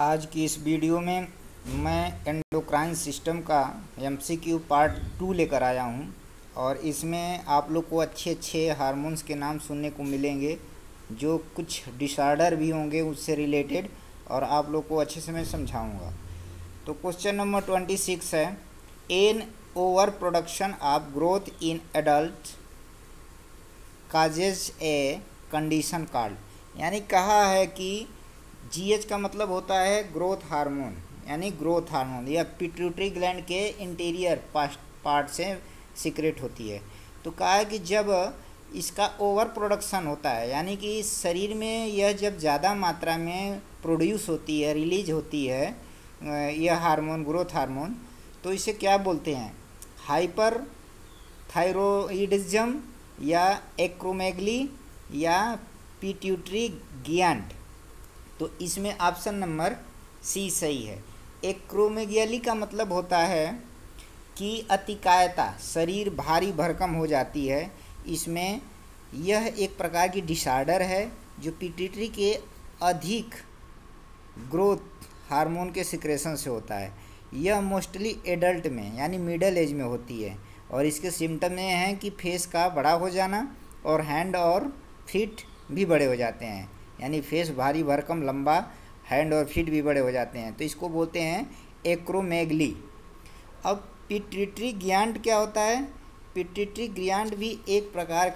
आज की इस वीडियो में मैं एंडोक्राइन सिस्टम का एमसीक्यू पार्ट 2 लेकर आया हूं और इसमें आप लोग को अच्छे अच्छे हार्मोन्स के नाम सुनने को मिलेंगे जो कुछ डिसऑर्डर भी होंगे उससे रिलेटेड, और आप लोग को अच्छे से मैं समझाऊंगा। तो क्वेश्चन नंबर 26 है, an over production of growth in adult causes a condition called, यानी कहा है कि जीएच का मतलब होता है ग्रोथ हार्मोन, यानी ग्रोथ हार्मोन यह पिट्यूटरी ग्लैंड के इंटीरियर पार्ट से सीक्रेट होती है। तो कहा है कि जब इसका ओवर प्रोडक्शन होता है, यानी कि शरीर में यह जब ज़्यादा मात्रा में प्रोड्यूस होती है, रिलीज होती है यह हार्मोन, ग्रोथ हार्मोन, तो इसे क्या बोलते हैं? हाइपर थायरॉइडिज्म या एक्रोमेगली या पिट्यूटरी ग्लैंड। तो इसमें ऑप्शन नंबर सी सही है। एक्रोमेगली का मतलब होता है कि अतिकायता, शरीर भारी भरकम हो जाती है। इसमें यह एक प्रकार की डिसऑर्डर है जो पिट्यूटरी के अधिक ग्रोथ हार्मोन के सिक्रेशन से होता है। यह मोस्टली एडल्ट में यानी मिडिल एज में होती है और इसके सिम्टम ये हैं कि फेस का बड़ा हो जाना और हैंड और फीट भी बड़े हो जाते हैं, यानी फेस भारी भरकम लंबा, हैंड और फीट भी बड़े हो जाते हैं, तो इसको बोलते हैं एक्रोमेगली। अब पिट्यूटरी ग्लैंड क्या होता है? पिट्यूटरी ग्लैंड भी एक प्रकार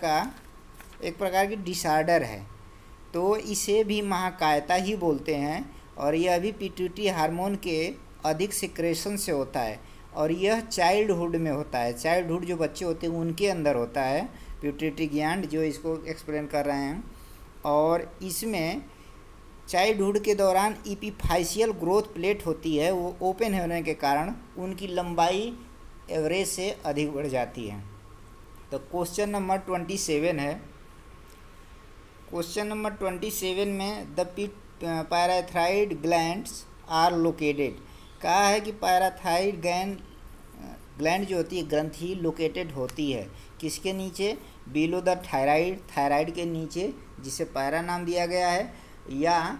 की डिसऑर्डर है, तो इसे भी महाकायता ही बोलते हैं और यह भी पिट्यूटरी हार्मोन के अधिक सिक्रेशन से होता है और यह चाइल्डहुड में होता है। चाइल्डहुड जो बच्चे होते हैं उनके अंदर होता है पिट्यूटरी ग्लैंड, जो इसको एक्सप्लेन कर रहे हैं। और इसमें चाइल्डहुड के दौरान इपिफाइशियल ग्रोथ प्लेट होती है, वो ओपन होने के कारण उनकी लंबाई एवरेज से अधिक बढ़ जाती है। तो क्वेश्चन नंबर 27 है। क्वेश्चन नंबर 27 में the parathyroid glands are located, कहा है कि पैराथाइड ग्लैंड जो होती है, ग्रंथि, लोकेटेड होती है किसके नीचे? बिलो द थायराइड, थायराइड के नीचे जिसे पैरा नाम दिया गया है, या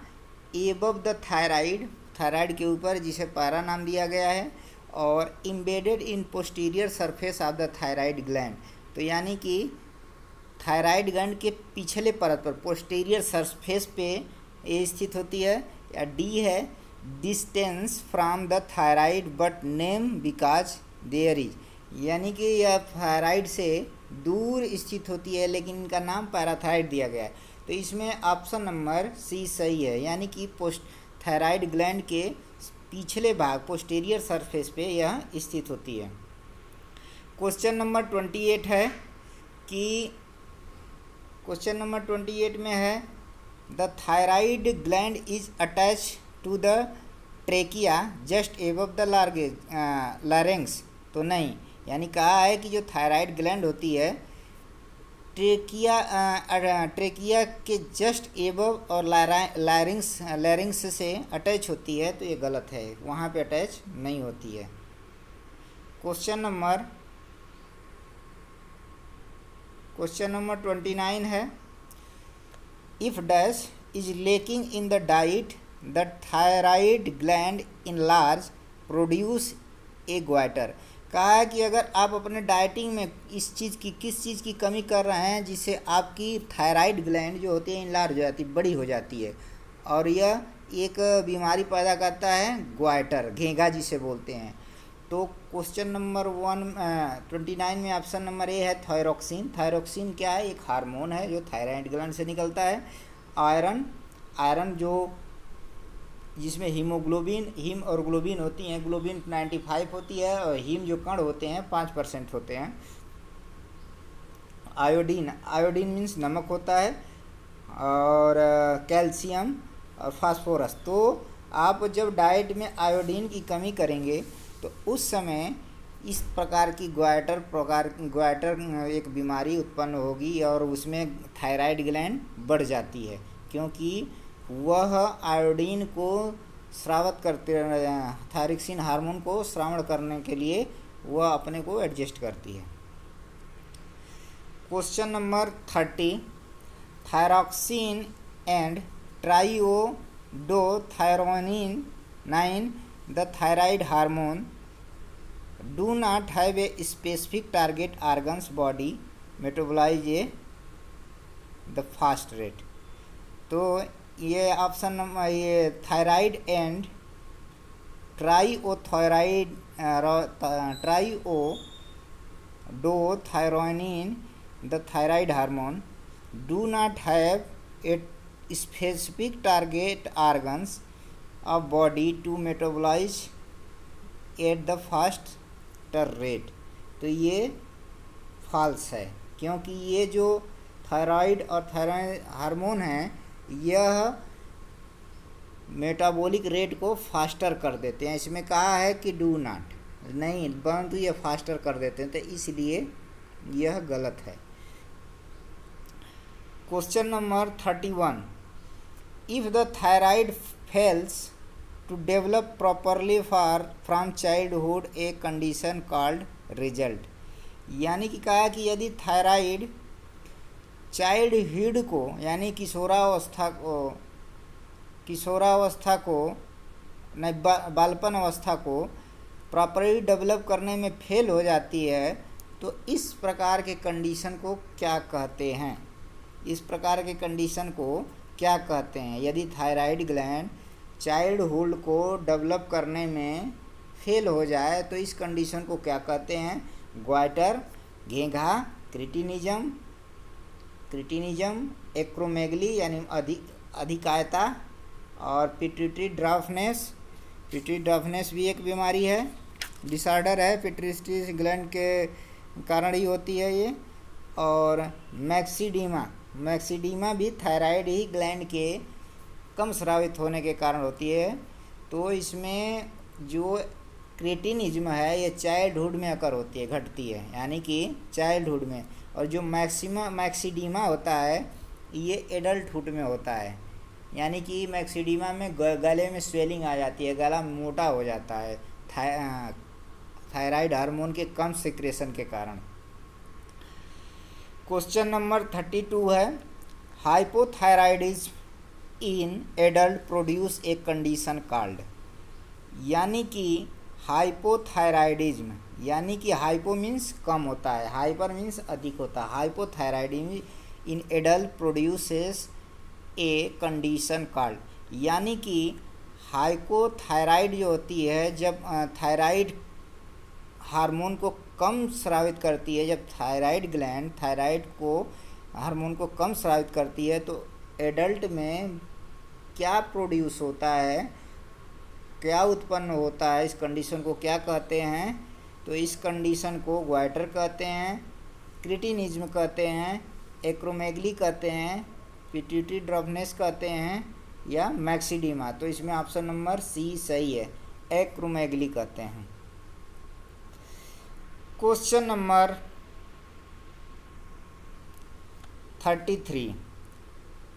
एबव द थायराइड, थायराइड के ऊपर जिसे पैरा नाम दिया गया है, और embedded in posterior surface of the thyroid gland. तो यानी कि थायराइड ग्लैंड के पिछले परत पर, पोस्टीरियर सरफेस पे ये स्थित होती है। या डी है, distance from the thyroid but name because there is, यानी कि यह थायराइड से दूर स्थित होती है लेकिन इनका नाम पैराथाइड दिया गया है। तो इसमें ऑप्शन नंबर सी सही है, यानी कि थायराइड ग्लैंड के पिछले भाग, पोस्टीरियर सरफेस पे यह स्थित होती है। क्वेश्चन नंबर 28 है कि क्वेश्चन नंबर 28 में है the thyroid gland is attach to the trachea just above the larynx. तो नहीं, यानी कहा है कि जो थायराइड ग्लैंड होती है ट्रेकिया के जस्ट एबव और लैरिंग्स से अटैच होती है, तो ये गलत है, वहाँ पे अटैच नहीं होती है। क्वेश्चन नंबर 29 है, if dash is lacking in the diet the thyroid gland in large produce a goitre. कहा है कि अगर आप अपने डाइटिंग में किस चीज़ की कमी कर रहे हैं जिससे आपकी थायराइड ग्लैंड जो होती है इनलार्ज हो जाती है, बड़ी हो जाती है, और यह एक बीमारी पैदा करता है ग्वाइटर, घेंघा जिसे बोलते हैं। तो क्वेश्चन नंबर 29 में ऑप्शन नंबर ए है थायरोक्सिन। थायरोक्सिन क्या है? एक हार्मोन है जो थायराइड ग्लैंड से निकलता है। आयरन जो जिसमें हीम और ग्लोबिन होती हैं, ग्लोबिन 95 होती है और हीम जो कण होते हैं 5% होते हैं। आयोडीन मीन्स नमक होता है, और कैल्शियम और फास्फोरस। तो आप जब डाइट में आयोडीन की कमी करेंगे तो उस समय इस प्रकार की ग्वाइटर एक बीमारी उत्पन्न होगी और उसमें थायराइड ग्लैंड बढ़ जाती है, क्योंकि वह आयोडीन को स्रावित करते, थायरोक्सिन हार्मोन को श्रावण करने के लिए वह अपने को एडजस्ट करती है। Question number 30, thyroxine and do thyronine 9 the thyroid hormone do not have a specific target organs body metabolize a the fast rate. तो ये ऑप्शन नंबर ये thyroid and triothyroid triiodothyronine the thyroid hormone do not have a specific target organs of body to metabolize at the faster rate. तो ये false है, क्योंकि ये जो thyroid और थायराइड हार्मोन है यह मेटाबॉलिक रेट को फास्टर कर देते हैं। इसमें कहा है कि डू नॉट नहीं, परंतु ये फास्टर कर देते हैं, तो इसलिए यह गलत है। Question number 31, if the thyroid fails to develop properly from childhood a condition called result. यानी कि कहा कि यदि थायराइड चाइल्डहुड को यानी किशोरावस्था को नहीं बालपन अवस्था को प्रॉपरली डेवलप करने में फेल हो जाती है, तो इस प्रकार के कंडीशन को क्या कहते हैं? इस प्रकार के कंडीशन को क्या कहते हैं? यदि थायराइड ग्लैंड चाइल्डहुड को डेवलप करने में फेल हो जाए तो इस कंडीशन को क्या कहते हैं? ग्वाइटर, घेंघा, क्रिटिनिज्म, एक्रोमेगली यानी अधिकायता, और पिट्यूटरी ड्राफ्टनेस भी एक बीमारी है, डिसऑर्डर है, पिट्यूटरी ग्लैंड के कारण ही होती है ये। और मैक्सिडीमा भी थायराइड ही ग्लैंड के कम स्रावित होने के कारण होती है। तो इसमें जो क्रिटिनिज्म है ये चाइल्डहुड में अकर होती है, घटती है, यानी कि चाइल्डहुड में। और जो मैक्सिडीमा होता है ये एडल्टहुड में होता है, यानी कि मैक्सिडीमा में गले में स्वेलिंग आ जाती है, गला मोटा हो जाता है थायराइड हार्मोन के कम सिक्रेशन के कारण। क्वेश्चन नंबर 32 है, hypothyroidism in adult produce a condition called. यानी कि हाइपोथायराइडिज्म यानी कि हाइपो मीन्स कम होता है, हाइपर मीन्स अधिक होता है। Hypothyroidism in adult produces A condition called, यानी कि हाइपोथायराइड जो होती है जब थायराइड हार्मोन को कम स्रावित करती है, जब थायराइड ग्लैंड थायराइड को हार्मोन को कम स्रावित करती है तो एडल्ट में क्या प्रोड्यूस होता है, क्या उत्पन्न होता है, इस कंडीशन को क्या कहते हैं? तो इस कंडीशन को ग्वाइटर कहते हैं, क्रिटिनिज्म कहते हैं, एक्रोमेगली कहते हैं, पिट्यूटरी ड्राफ्टनेस कहते हैं, या मैक्सिडीमा। तो इसमें ऑप्शन नंबर सी सही है, एक्रोमेगली कहते हैं। Question number 33,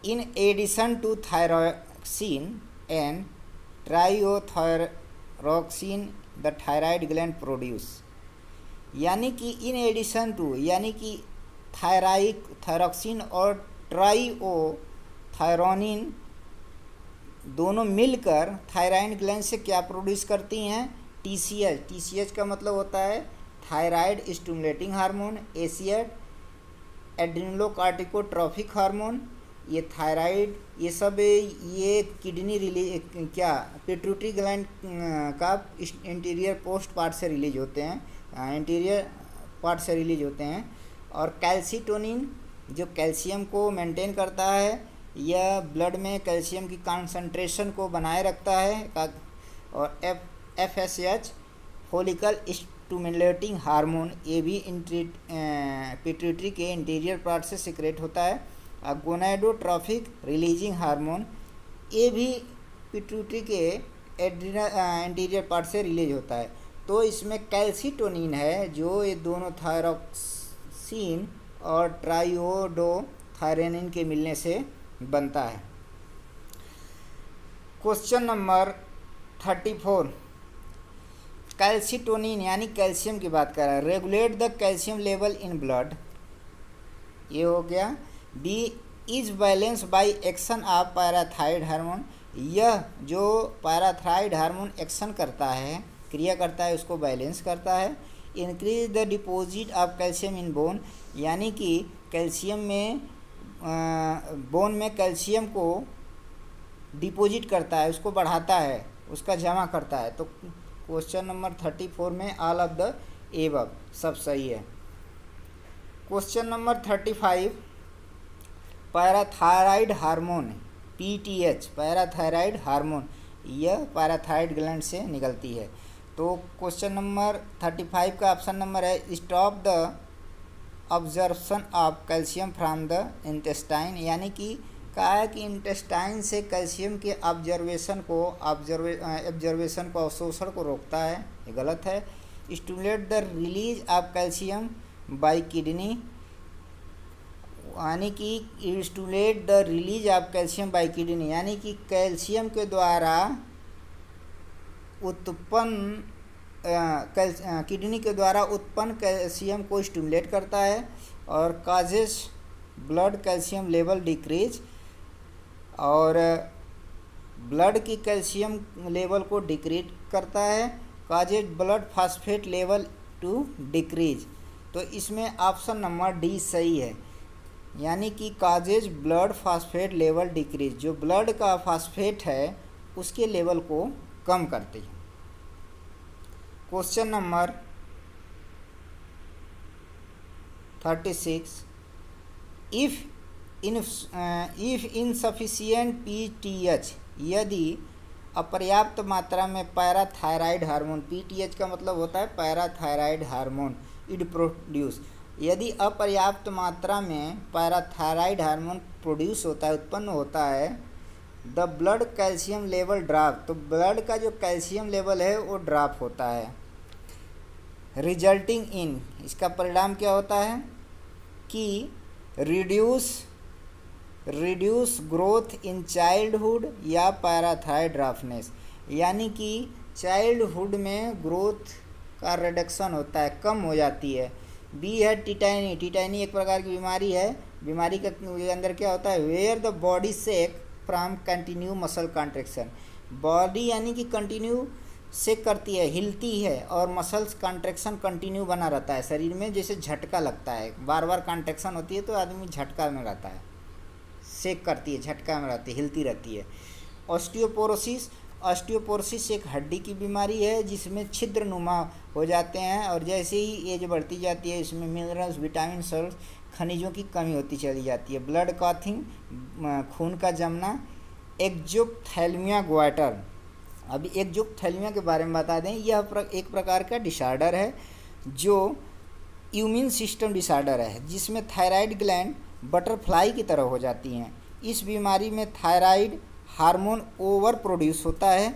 in addition to thyroxine and triothyroxine the thyroid gland produce. यानी कि इन एडिशन टू यानी कि थायरोक्सिन और ट्राइओथायरोनिन दोनों मिलकर थायराइड ग्लैंड से क्या प्रोड्यूस करती हैं? TCH। TCH का मतलब होता है thyroid stimulating hormone, ACH adrenocorticotrophic hormone. ये थायराइड ये सब ये किडनी पिट्यूटरी ग्लैंड का इंटीरियर पोस्ट पार्ट से रिलीज होते हैं, इंटीरियर पार्ट से रिलीज होते हैं। और कैल्सीटोनिन जो कैल्शियम को मेंटेन करता है, यह ब्लड में कैल्शियम की कंसंट्रेशन को बनाए रखता है। और FSH फोलिकल स्टिमुलेटिंग हार्मोन, ये भी पिट्यूटरी के इंटीरियर पार्ट से सिक्रेट होता है। गोनाडोट्रोफिक रिलीजिंग हार्मोन, ये भी पिट्यूटरी के इंटीरियर पार्ट से रिलीज होता है। तो इसमें कैल्सीटोनिन है जो ये दोनों थायरोक्सिन और ट्राइओडोथायरोनिन के मिलने से बनता है। क्वेश्चन नंबर 34, कैल्सीटोनिन यानी कैल्शियम की बात कर रहा है, regulate the calcium level in blood, ये हो गया। B is balance by action of parathyroid hormone, यह जो पैराथायराइड हार्मोन एक्शन करता है, क्रिया करता है, उसको बैलेंस करता है। Increase the deposit of calcium in bone, यानी कि कैल्शियम में बोन में कैल्शियम को डिपॉजिट करता है, उसको बढ़ाता है, उसका जमा करता है। तो क्वेश्चन नंबर 34 में ऑल ऑफ द एबव सब सही है। Question number 35, parathyroid hormone PTH, parathyroid hormone यह पैराथायराइड ग्लैंड से निकलती है। तो क्वेश्चन नंबर 35 का ऑप्शन नंबर है stop the absorption of calcium from the intestine, यानी कि कहा है कि इंटेस्टाइन से कैल्शियम के ऑब्जर्वेशन को अवशोषण को रोकता है, ये गलत है। Stimulate the release of calcium by kidney, यानी कि stimulate the release of calcium by kidney, यानी कि कैल्शियम के द्वारा उत्पन्न किडनी के द्वारा उत्पन्न कैल्शियम को स्टिमुलेट करता है। और causes blood calcium level decrease, और ब्लड की कैल्शियम लेवल को डिक्रीज करता है। Causes blood phosphate level to decrease, तो इसमें ऑप्शन नंबर डी सही है, यानी कि causes blood phosphate level decrease, जो ब्लड का फास्फेट है उसके लेवल को कम करती है। Question number 36, if insufficient PTH, यदि अपर्याप्त मात्रा में पैराथायराइड हार्मोन, पीटीएच का मतलब होता है पैराथायराइड हार्मोन, इड प्रोड्यूस, यदि अपर्याप्त मात्रा में पैराथायराइड हार्मोन प्रोड्यूस होता है, उत्पन्न होता है, the blood calcium level drop, तो ब्लड का जो कैल्शियम लेवल है वो ड्रॉप होता है। रिजल्टिंग इन, इसका परिणाम क्या होता है कि रिड्यूस ग्रोथ इन चाइल्डहुड या पैराथायराइड रफनेस, यानी कि चाइल्डहुड में ग्रोथ का रिडक्शन होता है, कम हो जाती है। बी है टिटैनी, टिटैनी एक प्रकार की बीमारी है, बीमारी के अंदर क्या होता है, where the body sake from continue muscle contraction, body यानी कि कंटिन्यू सेक करती है, हिलती है, और मसल्स कॉन्ट्रेक्शन कंटिन्यू बना रहता है शरीर में, जैसे झटका लगता है, बार बार कॉन्ट्रेक्शन होती है तो आदमी झटका में रहता है, सेक करती है, झटका में रहती है, हिलती रहती है। ऑस्टियोपोरोसिस, ऑस्टियोपोरोसिस एक हड्डी की बीमारी है जिसमें छिद्र नुमा हो जाते हैं, और जैसे ही एज बढ़ती जाती है इसमें मिनरल्स, विटामिन, सल्ट, खनिजों की कमी होती चली जाती है। ब्लड क्लॉटिंग, खून का जमना। एक्जोथैलेमिया ग्वाटर, अभी एक्जोथैलेमिया के बारे में बता दें, यह एक प्रकार का डिसऑर्डर है जो इम्यून सिस्टम डिसऑर्डर है, जिसमें थायराइड ग्लैंड बटरफ्लाई की तरह हो जाती हैं। इस बीमारी में थायराइड हार्मोन ओवर प्रोड्यूस होता है,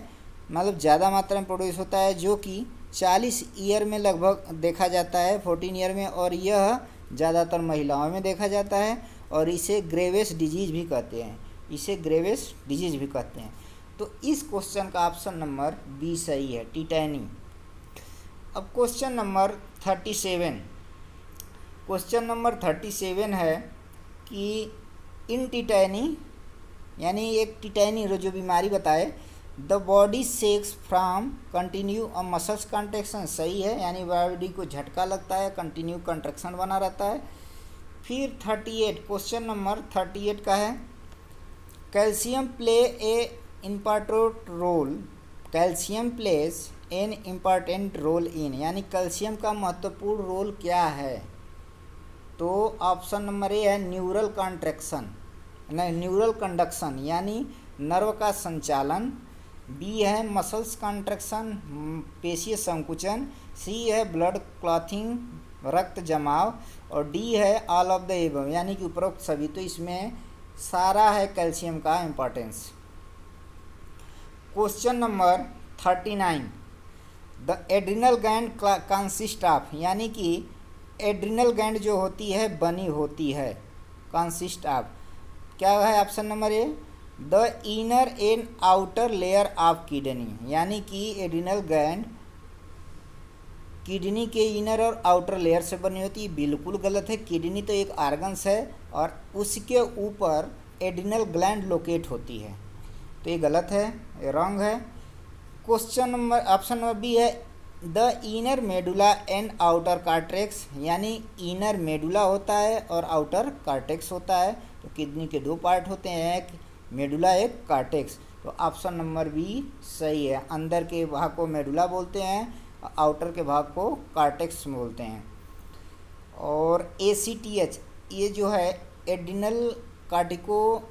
मतलब ज़्यादा मात्रा में प्रोड्यूस होता है, जो कि 40 ईयर में लगभग देखा जाता है, 14 ईयर में, और यह ज़्यादातर महिलाओं में देखा जाता है, और इसे ग्रेवेस डिजीज़ भी कहते हैं, इसे ग्रेवेस डिजीज़ भी कहते हैं। तो इस क्वेश्चन का ऑप्शन नंबर बी सही है, टिटैनी। अब क्वेश्चन नंबर 37, क्वेश्चन नंबर 37 है कि इन टिटैनी, यानी एक टिटैनी जो बीमारी बताए, the body sex from continue a muscles contraction, सही है, यानी बॉडी को झटका लगता है, कंटिन्यू कॉन्ट्रैक्शन बना रहता है। फिर 38, क्वेश्चन नंबर 38 का है, calcium play a important role, calcium plays an important role in, यानी कैल्शियम का महत्वपूर्ण रोल क्या है। तो ऑप्शन नंबर ए है न्यूरल कॉन्ट्रैक्शन, न्यूरल कंडक्शन, यानी नर्व का संचालन। बी है मसल्स कॉन्ट्रैक्शन, पेशीय संकुचन। सी है ब्लड क्लॉथिंग, रक्त जमाव। और डी है ऑल ऑफ द एबव, यानी कि उपरोक्त सभी। तो इसमें सारा है कैल्शियम का importance. Question number 39, the adrenal gland consist of, यानी कि एड्रिनल ग्लैंड जो होती है बनी होती है, कंसिस्ट ऑफ, क्या है option number A, the inner and outer layer of kidney, यानी कि एड्रिनल ग्लैंड किडनी के इनर और आउटर लेयर से बनी होती है, बिल्कुल गलत है। किडनी तो एक ऑर्गन्स है और उसके ऊपर एड्रिनल ग्लैंड लोकेट होती है, तो ये गलत है, ये रॉन्ग है। Question number option number B है the inner medulla and outer cortex, यानी इनर मेडुला होता है और आउटर कार्टेक्स होता है। तो किडनी के दो पार्ट होते हैं, एक मेडुला एक कार्टेक्स। तो ऑप्शन नंबर बी सही है। अंदर के भाग को मेडुला बोलते हैं, आउटर के भाग को कार्टेक्स बोलते हैं। और ACTH ये जो है एड्रिनल कार्टिको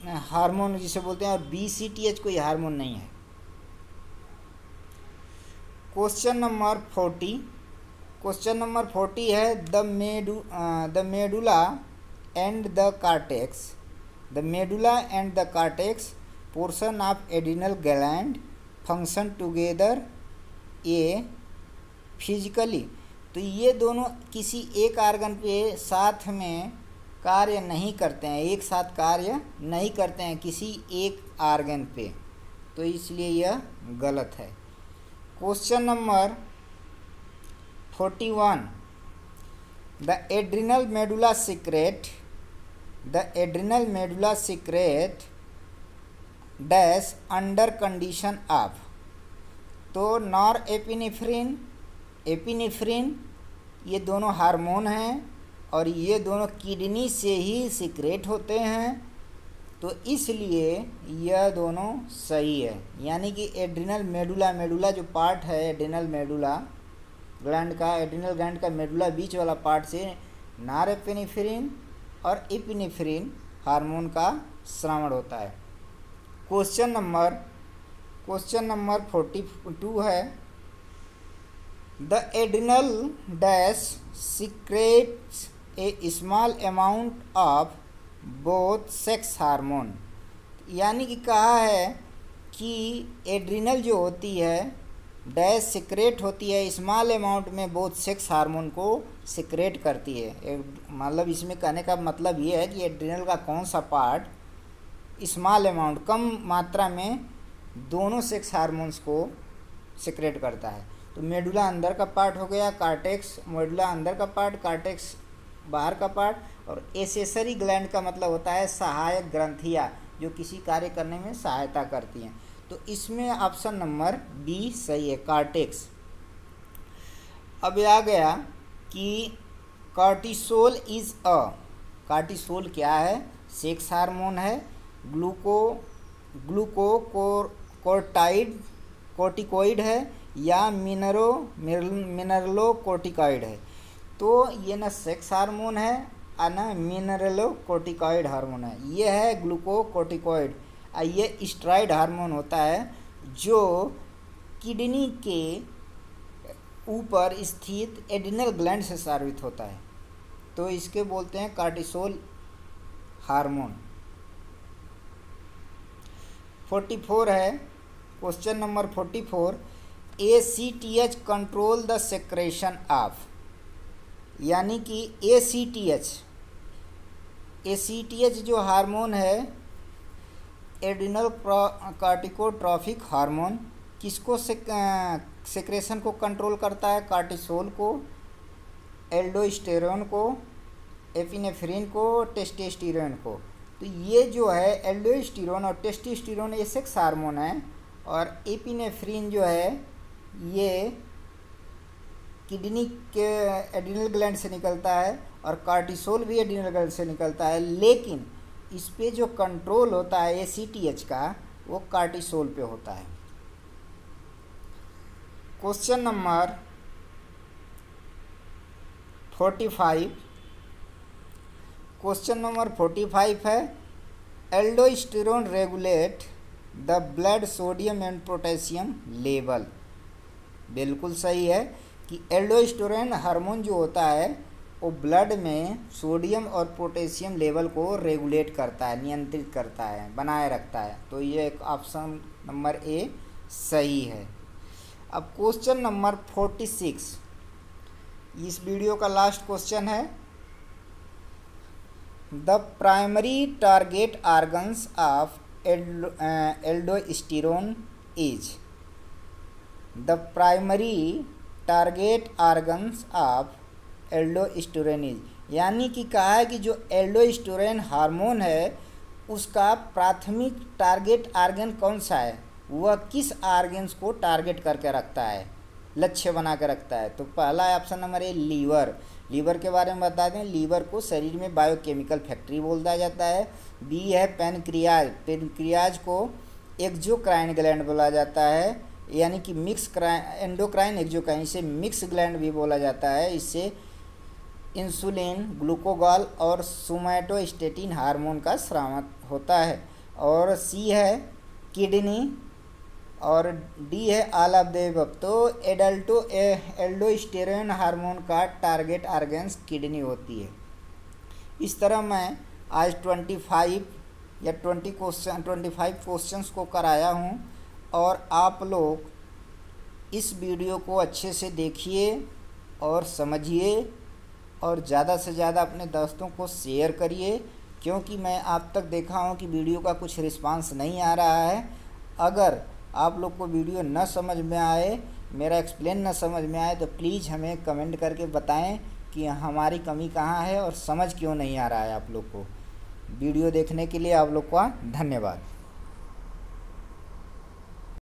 हार्मोन जिसे बोलते हैं, और BCTH कोई हार्मोन नहीं है। क्वेश्चन नंबर 40 है the medulla and the cortex portion of adrenal gland function together A physically. तो ये दोनों किसी एक आर्गन पे साथ में कार्य नहीं करते हैं, एक साथ कार्य नहीं करते हैं किसी एक आर्गन पे, तो इसलिए यह गलत है। Question number 41 the adrenal medulla secret dash under condition of. तो नॉर एपिनेफ्रिन ये दोनों हार्मोन हैं और ये दोनों किडनी से ही सीक्रेट होते हैं, तो इसलिए यह दोनों सही है। यानी कि एड्रिनल मेडुला जो पार्ट है एड्रिनल ग्लैंड का मेडुला बीच वाला पार्ट से नॉरएपिनेफ्रिन और एपिनेफ्रिन हार्मोन का स्रावण होता है। क्वेश्चन नंबर 42 है the adrenal dash secrets A small amount of both sex hormone. यानी कि कहा है कि एड्रिनल जो होती है डैश सीक्रेट होती है स्मॉल अमाउंट में बोथ सेक्स हार्मोन को सीक्रेट करती है। मतलब इसमें कहने का मतलब ये है कि एड्रिनल का कौन सा पार्ट स्मॉल अमाउंट कम मात्रा में दोनों सेक्स हार्मोन्स को सीक्रेट करता है। तो मेडुला अंदर का पार्ट हो गया, मेडुला अंदर का पार्ट, कार्टेक्स बाहर का पार्ट, और एसेसरी ग्लैंड का मतलब होता है सहायक ग्रंथियाँ जो किसी कार्य करने में सहायता करती हैं। तो इसमें ऑप्शन नंबर बी सही है, कार्टेक्स। अब आ गया कि कार्टिसोल कार्टिसोल क्या है? सेक्स हार्मोन है। कोर्टिकोइड है या मिनरलोकोर्टिकॉइड है। तो ये ना सेक्स हार्मोन है और ना मिनरलोकोर्टिकॉइड हार्मोन है, ये है ग्लूकोकोर्टिकॉइड। ये स्टेरॉइड हार्मोन होता है जो किडनी के ऊपर स्थित एड्रिनल ग्लैंड से स्रावित होता है, तो इसके बोलते हैं कार्टिसोल हार्मोन। 44 है, question number 44 ACTH control the secretion of. यानी कि ACTH जो हार्मोन है एड्रिनल कार्टिकोट्रॉफिक हार्मोन, किसको सेक्रेशन को कंट्रोल करता है? कार्टिसोल को, एल्डोस्टेरोन को, एपिनेफ्रिन को, टेस्टोस्टेरोन को। तो ये जो है एल्डोस्टेरोन और टेस्टोस्टेरोन ये सेक्स हार्मोन है, और एपिनेफ्रिन जो है ये किडनी के एड्रिनल ग्लैंड से निकलता है, और कार्टिसोल भी एड्रिनल ग्लैंड से निकलता है, लेकिन इस पे जो कंट्रोल होता है ACTH का वो कार्टिसोल पे होता है। क्वेश्चन नंबर 45 है aldosterone regulate the blood sodium and potassium level. बिल्कुल सही है कि एल्डोस्टेरोन हार्मोन जो होता है वो ब्लड में सोडियम और पोटेशियम लेवल को रेगुलेट करता है, नियंत्रित करता है, बनाए रखता है। तो ये एक ऑप्शन नंबर ए सही है। अब क्वेश्चन नंबर 46 इस वीडियो का लास्ट क्वेश्चन है the primary target organs of aldosterone is. The primary target organs of aldosterone is. यानी कि कहा है कि जो एल्डोस्टेरोन हार्मोन है उसका प्राथमिक टारगेट आर्गन कौन सा है, वह किस आर्गन्स को टारगेट करके रखता है, लक्ष्य बना कर रखता है। तो पहला है option number A liver. Liver के बारे में बता दें, लीवर को शरीर में बायोकेमिकल फैक्ट्री बोला जाता है। बी है पैनक्रियाज। पैनक्रियाज को एक्सोक्राइन ग्लैंड बोला जाता है, यानी कि मिक्स एंडोक्राइन एक्सोक्राइन, इसे मिक्स ग्लैंड भी बोला जाता है। इससे इंसुलिन, ग्लूकोगॉल और सोमैटोस्टेटिन हार्मोन का स्राव होता है। और सी है किडनी और डी है ऑल ऑफ द एबव। तो एल्डोस्टेरोन हार्मोन का टारगेट आर्गन्स किडनी होती है। इस तरह मैं आज 25 या 25 क्वेश्चंस को कराया हूँ, और आप लोग इस वीडियो को अच्छे से देखिए और समझिए, और ज़्यादा से ज़्यादा अपने दोस्तों को शेयर करिए, क्योंकि मैं आप तक देखा हूँ कि वीडियो का कुछ रिस्पांस नहीं आ रहा है। अगर आप लोग को वीडियो न समझ में आए, मेरा एक्सप्लेन न समझ में आए, तो प्लीज़ हमें कमेंट करके बताएं कि हमारी कमी कहाँ है और समझ क्यों नहीं आ रहा है आप लोग को। वीडियो देखने के लिए आप लोग का धन्यवाद।